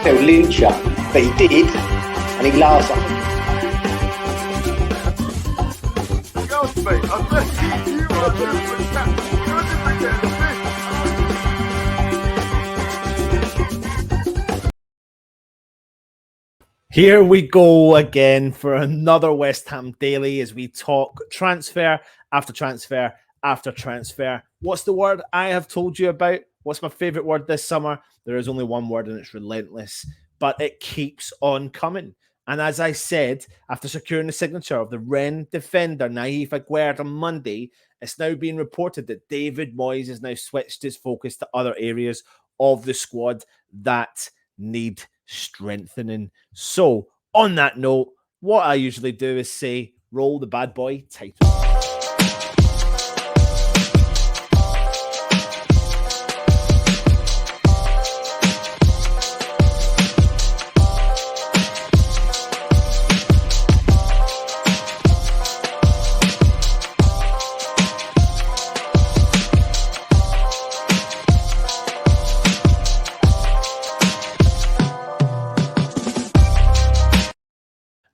they'll lynch you. But he did, and he laughs at me. Here we go again for another West Ham Daily as we talk transfer after transfer after transfer. What's the word I have told you about? What's my favourite word this summer? There is only one word and it's relentless, but it keeps on coming. And as I said, after securing the signature of the Rennes defender Naif Aguerd on Monday, it's now being reported that David Moyes has now switched his focus to other areas of the squad that need strengthening. So, on that note, what I usually do is say, roll the bad boy title.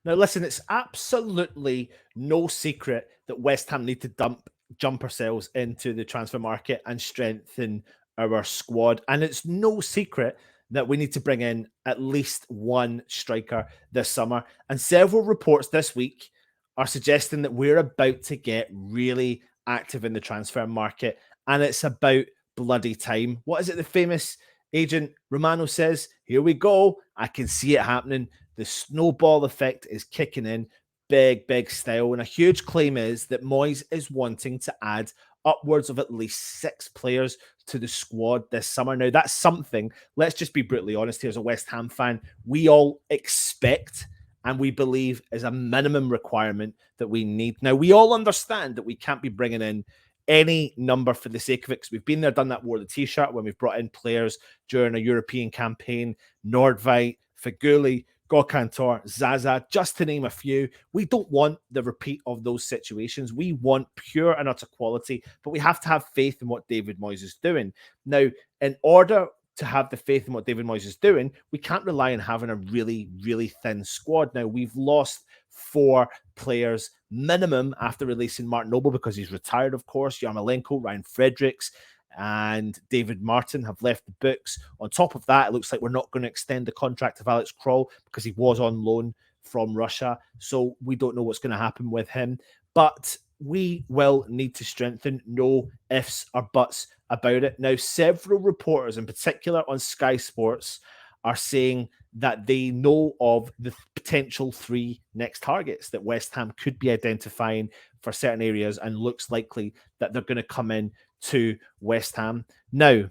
Now, listen, it's absolutely no secret that West Ham need to jump ourselves into the transfer market and strengthen our squad. And it's no secret that we need to bring in at least one striker this summer. And several reports this week are suggesting that we're about to get really active in the transfer market. And it's about bloody time. What is it the famous agent Romano says? Here we go. I can see it happening. The snowball effect is kicking in big style. And a huge claim is that Moyes is wanting to add upwards of at least 6 players to the squad this summer. Now, that's something, let's just be brutally honest here as a West Ham fan, we all expect and we believe is a minimum requirement that we need. Now, we all understand that we can't be bringing in any number for the sake of it, because we've been there, done that, wore the t-shirt when we've brought in players during a European campaign, Nordveit, Feguli, Gokantor, Zaza, just to name a few. We don't want the repeat of those situations. We want pure and utter quality, but we have to have faith in what David Moyes is doing. Now, in order to have the faith in what David Moyes is doing, we can't rely on having a really thin squad. Now, we've lost 4 players minimum after releasing Martin Noble because he's retired, of course. Yarmolenko, Ryan Fredericks, and David Martin have left the books. On top of that, it looks like we're not going to extend the contract of Alex Kroll because he was on loan from Russia. So we don't know what's going to happen with him. But we will need to strengthen. No ifs or buts about it. Now, several reporters, in particular on Sky Sports, are saying that they know of the potential 3 next targets that West Ham could be identifying for certain areas, and looks likely that they're going to come in to West Ham. Now,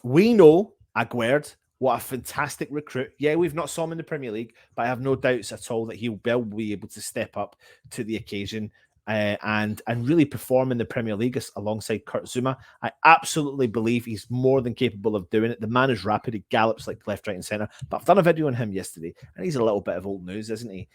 we know Aguerd, what a fantastic recruit. Yeah, we've not saw him in the Premier League, but I have no doubts at all that he will be able to step up to the occasion and really perform in the Premier League alongside Kurt Zouma. I absolutely believe he's more than capable of doing it. The man is rapid. He gallops like left, right, and centre. But I've done a video on him yesterday, and he's a little bit of old news, isn't he?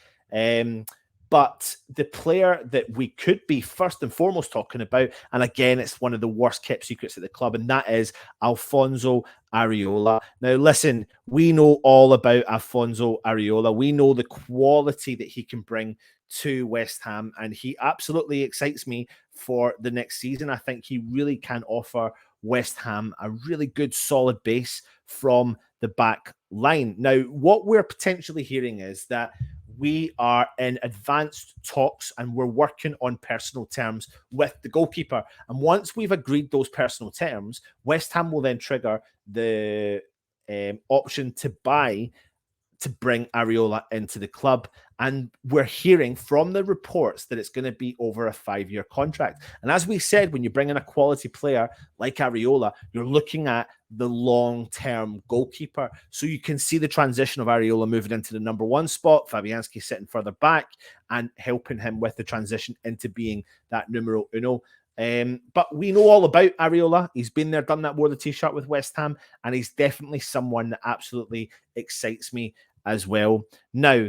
But the player that we could be first and foremost talking about, and again, it's one of the worst kept secrets at the club, and that is Alphonse Areola. Now, listen, we know all about Alphonse Areola. We know the quality that he can bring to West Ham, and he absolutely excites me for the next season. I think he really can offer West Ham a really good, solid base from the back line. Now, what we're potentially hearing is that we are in advanced talks and we're working on personal terms with the goalkeeper. And once we've agreed those personal terms, West Ham will then trigger the option to bring Areola into the club. And we're hearing from the reports that it's going to be over a 5-year contract. And as we said, when you bring in a quality player like Areola, you're looking at the long-term goalkeeper. So you can see the transition of Areola moving into the number 1 spot, Fabianski sitting further back and helping him with the transition into being that numero uno. But we know all about Areola. He's been there, done that, wore the t-shirt with West Ham, and he's definitely someone that absolutely excites me as well. Now,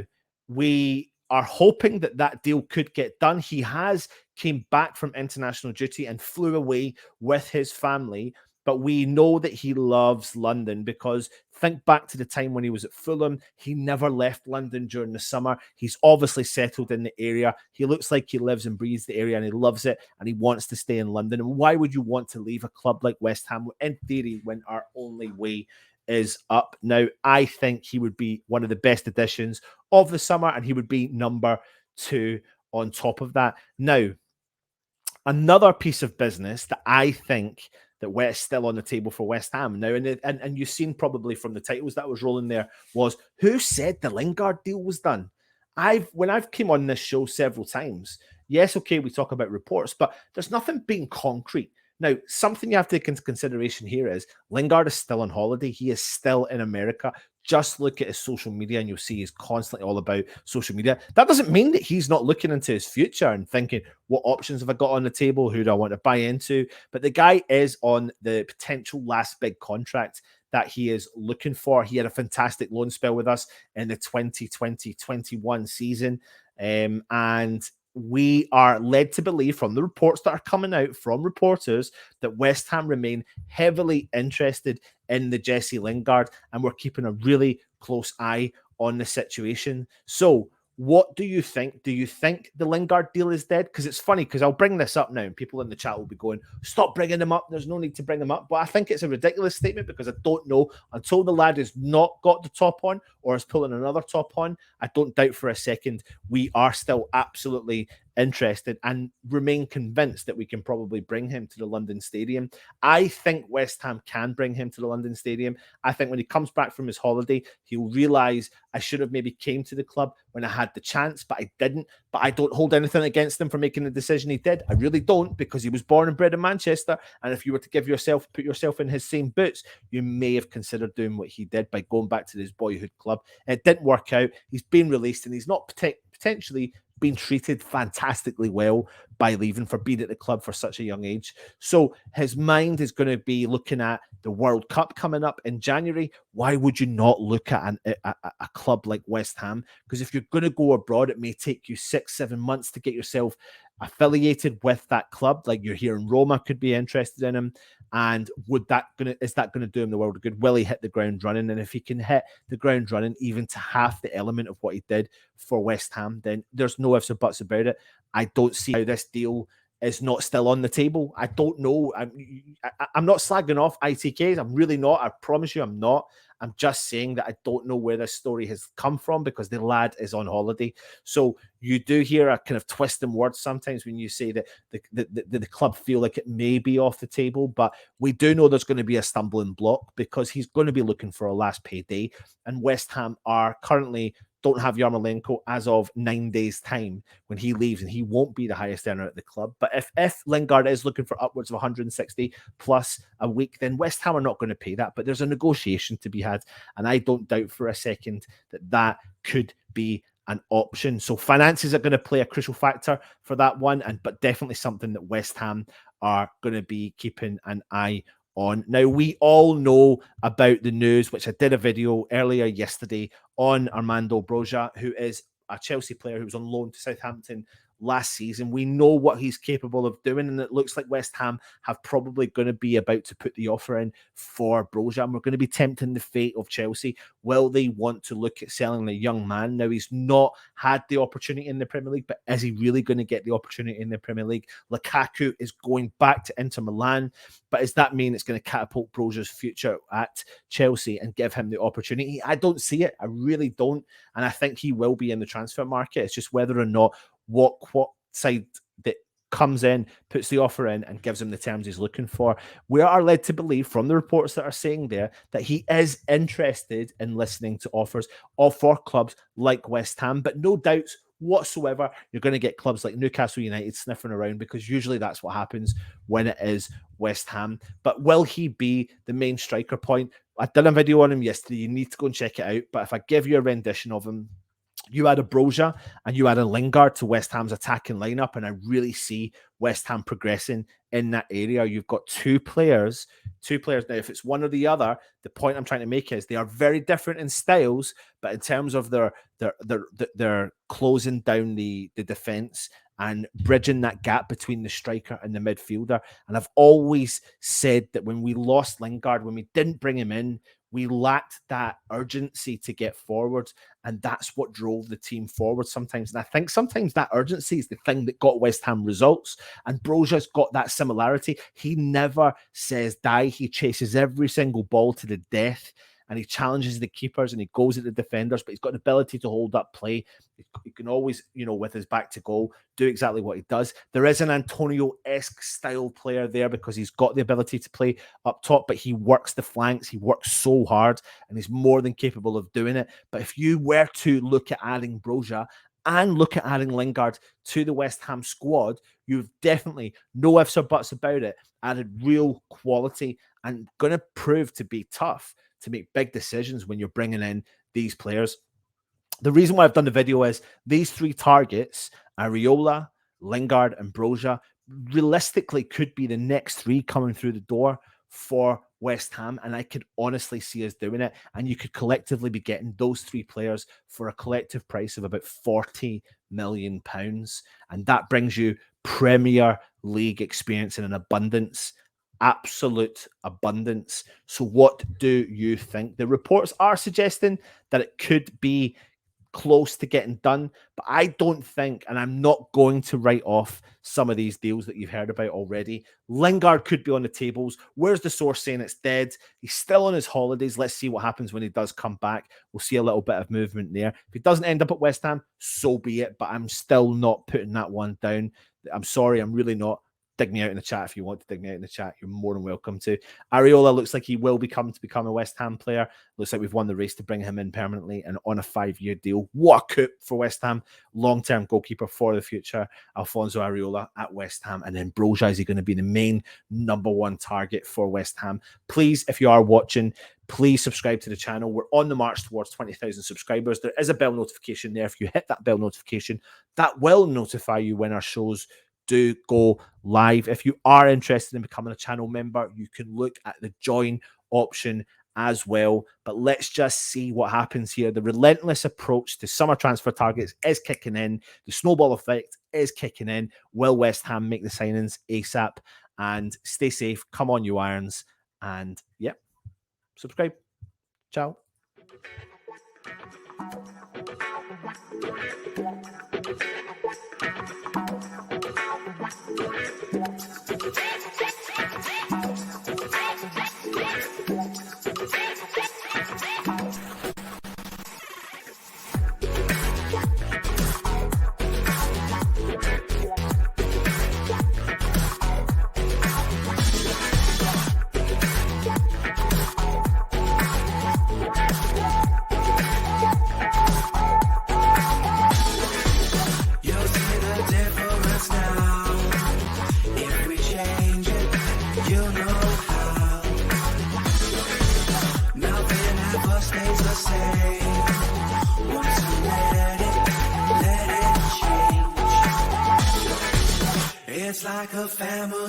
we are hoping that that deal could get done. He has came back from international duty and flew away with his family but we know that he loves London because think back to the time when he was at Fulham. He never left London during the summer. He's obviously settled in the area. He looks like he lives and breathes the area and he loves it and he wants to stay in London. And why would you want to leave a club like West Ham in theory when our only way is up? Now, I think he would be one of the best additions of the summer and he would be number 2 on top of that. Now, another piece of business that I think that West still on the table for West Ham now, and you've seen probably from the titles that was rolling there, was who said the Lingard deal was done? When I've came on this show several times, yes, okay, we talk about reports, but there's nothing being concrete. Now, something you have to take into consideration here is Lingard is still on holiday. He is still in America. Just look at his social media and you'll see he's constantly all about social media. That doesn't mean that he's not looking into his future and thinking, what options have I got on the table? Who do I want to buy into? But the guy is on the potential last big contract that he is looking for. He had a fantastic loan spell with us in the 2020-21 season. And we are led to believe from the reports that are coming out from reporters that West Ham remain heavily interested in the Jesse Lingard, and we're keeping a really close eye on the situation. So what do you think? Do you think the Lingard deal is dead? Because it's funny, because I'll bring this up now and people in the chat will be going, stop bringing him up. There's no need to bring him up. But I think it's a ridiculous statement because I don't know until the lad has not got the top on or is pulling another top on. I don't doubt for a second we are still absolutely interested and remain convinced that we can probably bring him to the London Stadium. I think West Ham can bring him to the London Stadium. I think when he comes back from his holiday, he'll realise I should have maybe came to the club when I had the chance, but I didn't. But I don't hold anything against him for making the decision he did. I really don't, because he was born and bred in Manchester. And if you were to put yourself in his same boots, you may have considered doing what he did by going back to his boyhood club. It didn't work out. He's been released and he's not potentially been treated fantastically well by leaving for being at the club for such a young age. So his mind is going to be looking at the World Cup coming up in January. Why would you not look at a club like West Ham? Because if you're going to go abroad, it may take you 6-7 months to get yourself affiliated with that club. Like you're here in Roma could be interested in him. And is that going to do him the world of good? Will he hit the ground running? And if he can hit the ground running even to half the element of what he did for West Ham, then there's no ifs or buts about it. I don't see how this deal is not still on the table. I don't know. I'm not slagging off ITKs. I'm really not. I promise you I'm not. I'm just saying that I don't know where this story has come from because the lad is on holiday. So you do hear a kind of twist in words sometimes when you say that the club feel like it may be off the table, but we do know there's going to be a stumbling block because he's going to be looking for a last payday, and West Ham are currently don't have Yarmolenko as of 9 days' time when he leaves, and he won't be the highest earner at the club. But if Lingard is looking for upwards of 160 plus a week, then West Ham are not going to pay that. But there's a negotiation to be had, and I don't doubt for a second that could be an option. So finances are going to play a crucial factor for that one, but definitely something that West Ham are going to be keeping an eye on. Now, we all know about the news, which I did a video earlier yesterday on Armando Broja, who is a Chelsea player who was on loan to Southampton last season. We know what he's capable of doing, and it looks like West Ham have probably going to be about to put the offer in for Broja, and we're going to be tempting the fate of Chelsea. Will they want to look at selling the young man? Now, he's not had the opportunity in the Premier League, but is he really going to get the opportunity in the Premier League? Lukaku is going back to Inter Milan, but does that mean it's going to catapult Broja's future at Chelsea and give him the opportunity? I don't see it. I really don't, and I think he will be in the transfer market. It's just whether or not what side that comes in, puts the offer in and gives him the terms he's looking for. We are led to believe from the reports that are saying there that he is interested in listening to offers for clubs like West Ham, but no doubts whatsoever you're going to get clubs like Newcastle United sniffing around, because usually that's what happens when it is West Ham. But will he be the main striker point? I did a video on him yesterday. You need to go and check it out. But if I give you a rendition of him, You add a Broja and you add a Lingard to West Ham's attacking lineup, and I really see West Ham progressing in that area. You've got two players. Now, if it's one or the other, the point I'm trying to make is they are very different in styles, but in terms of their closing down the defense and bridging that gap between the striker and the midfielder. And I've always said that when we lost Lingard, when we didn't bring him in, we lacked that urgency to get forward, and that's what drove the team forward sometimes. And I think sometimes that urgency is the thing that got West Ham results. And Broja's got that similarity. He never says die. He chases every single ball to the death, and he challenges the keepers and he goes at the defenders, but he's got an ability to hold up play. He can always, with his back to goal, do exactly what he does. There is an Antonio-esque style player there because he's got the ability to play up top, but he works the flanks. He works so hard, and he's more than capable of doing it. But if you were to look at adding Broja and look at adding Lingard to the West Ham squad, you've definitely, no ifs or buts about it, added real quality and going to prove to be tough to make big decisions when you're bringing in these players. The reason why I've done the video is these three targets, Areola, Lingard, and Broja, realistically could be the next three coming through the door for West Ham, and I could honestly see us doing it. And you could collectively be getting those three players for a collective price of about £40 million. And that brings you Premier League experience in an abundance. Absolute abundance. So what do you think? The reports are suggesting that it could be close to getting done, but I don't think, and I'm not going to write off some of these deals that you've heard about already. Lingard could be on the tables. Where's the source saying it's dead? He's still on his holidays. Let's see what happens when he does come back. We'll see a little bit of movement there. If he doesn't end up at West Ham, so be it, but I'm still not putting that one down. I'm sorry, I'm really not. Dig me out in the chat if you want to dig me out in the chat. You're more than welcome to. Areola looks like he will become a West Ham player. Looks like we've won the race to bring him in permanently and on a 5-year deal. What a coup for West Ham. Long-term goalkeeper for the future. Alphonse Areola at West Ham. And then Broja, is he going to be the main #1 target for West Ham? Please, if you are watching, please subscribe to the channel. We're on the march towards 20,000 subscribers. There is a bell notification there. If you hit that bell notification, that will notify you when our shows do go live. If you are interested in becoming a channel member, you can look at the join option as well. But let's just see what happens here. The relentless approach to summer transfer targets is kicking in. The snowball effect is kicking in. Will West Ham make the signings ASAP? And stay safe. Come on, you Irons. And yeah, subscribe. Ciao. It's like a family.